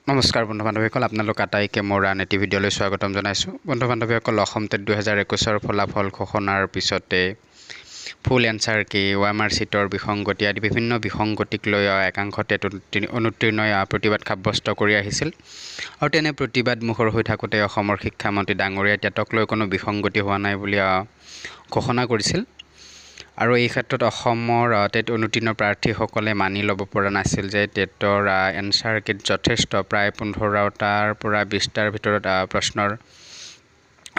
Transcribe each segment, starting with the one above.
নমস্কাৰ বন্ধু বান্ধৱীসকল, আপোনালোক আটাইকে মোৰ আন এটি ভিডিঅ'লৈ স্বাগতম জনাইছোঁ। বন্ধু বান্ধৱীসকল, অসম টেট 2021 ফলাফল ঘোষণাৰ পিছতে ফুল এনচাৰ কি, OMR চিটৰ বিসংগতি আদি বিভিন্ন বিসংগতিক লৈ একাংশ টেট অনুত্তীৰ্ণই প্ৰতিবাদ সাব্যস্ত কৰি আহিছিল। আৰু তেনে প্ৰতিবাদ মুখৰ হৈ থাকোঁতে অসমৰ শিক্ষামন্ত্ৰী ডাঙৰীয়াই টেটক লৈ কোনো বিসংগতি হোৱা নাই বুলি ঘোষণা কৰিছিল। আৰু এই ক্ষেত্ৰত অসমৰ টেট অনুত্তীৰ্ণ প্ৰাৰ্থীসকলে মানি ল'ব পৰা নাছিল যে টেটৰ এনচাৰ কিট যথেষ্ট প্ৰায় 15টাৰ পৰা 20টাৰ ভিতৰত প্ৰশ্নৰ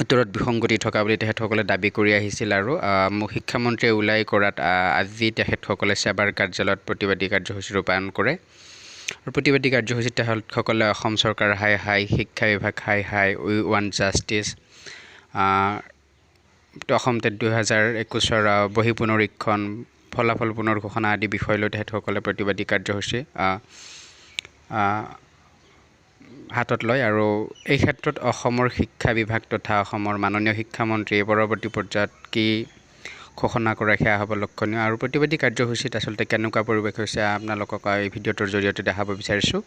উত্তৰত বিসংগতি থকা বুলি তেখেতসকলে দাবী কৰি আহিছিল। আৰু শিক্ষামন্ত্ৰীয়ে ওলাই কৰাত আজি তেখেতসকলে সেৱাৰ কাৰ্যালয়ত প্ৰতিবাদী কাৰ্যসূচী ৰূপায়ণ কৰে। আৰু প্ৰতিবাদী কাৰ্যসূচীত তেখেতসকলে অসম চৰকাৰ হাই হাই, শিক্ষা বিভাগ হাই হাই, উই ৱান্ট জাষ্টিছ, অসম টেট 2021 বহি পুনৰীক্ষণ, ফলাফল পুনৰ ঘোষণা আদি বিষয় লৈ তেখেতসকলে প্ৰতিবাদী কাৰ্যসূচী হাতত লয়। আৰু এই ক্ষেত্ৰত অসমৰ শিক্ষা বিভাগ তথা অসমৰ মাননীয় শিক্ষামন্ত্ৰীয়ে পৰৱৰ্তী পৰ্যায়ত কি ঘোষণা কৰে সেয়া হ'ব লক্ষণীয়। আৰু প্ৰতিবাদী কাৰ্যসূচীত আচলতে কেনেকুৱা পৰিৱেশ হৈছে আপোনালোকক এই ভিডিঅ'টোৰ জৰিয়তে দেখাব বিচাৰিছোঁ।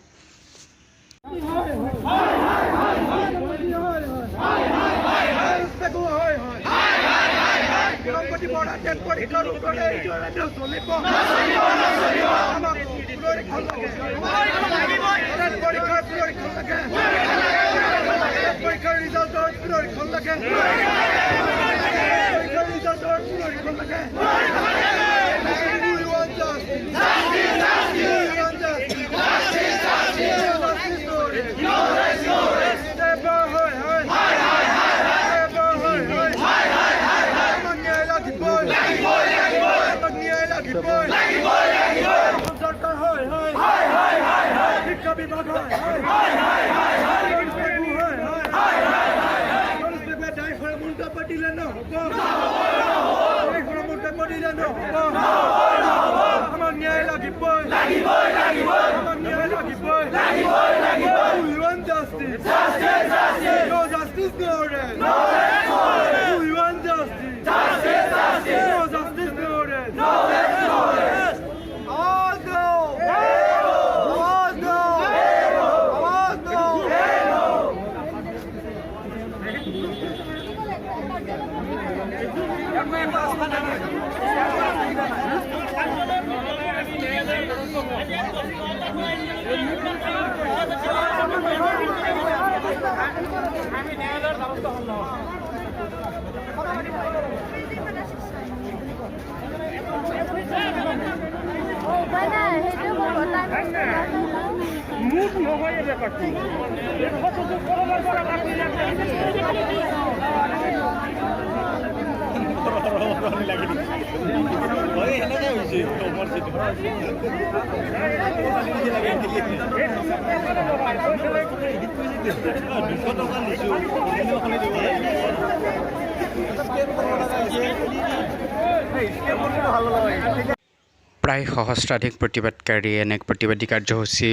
প্ৰায় সহস্ৰাধিক প্ৰতিবাদকাৰীয়ে এনে প্ৰতিবাদী কাৰ্যসূচী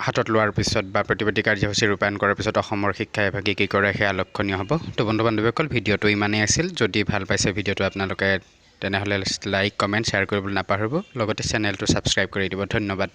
হাতত লোৱাৰ পিছত বা প্ৰতিবাদী কাৰ্যসূচী ৰূপায়ণ কৰাৰ পিছত অসমৰ শিক্ষা বিভাগে কি কৰে সেয়া লক্ষণীয় হ'ব। তো বন্ধু বান্ধৱীসকল, ভিডিঅ'টো ইমানেই আছিল। যদি ভাল পাইছে ভিডিঅ'টো আপোনালোকে তেনেহ'লে লাইক, কমেণ্ট, শ্বেয়াৰ কৰিবলৈ নাপাহৰিব। লগতে চেনেলটো ছাবস্ক্ৰাইব কৰি দিব। ধন্যবাদ।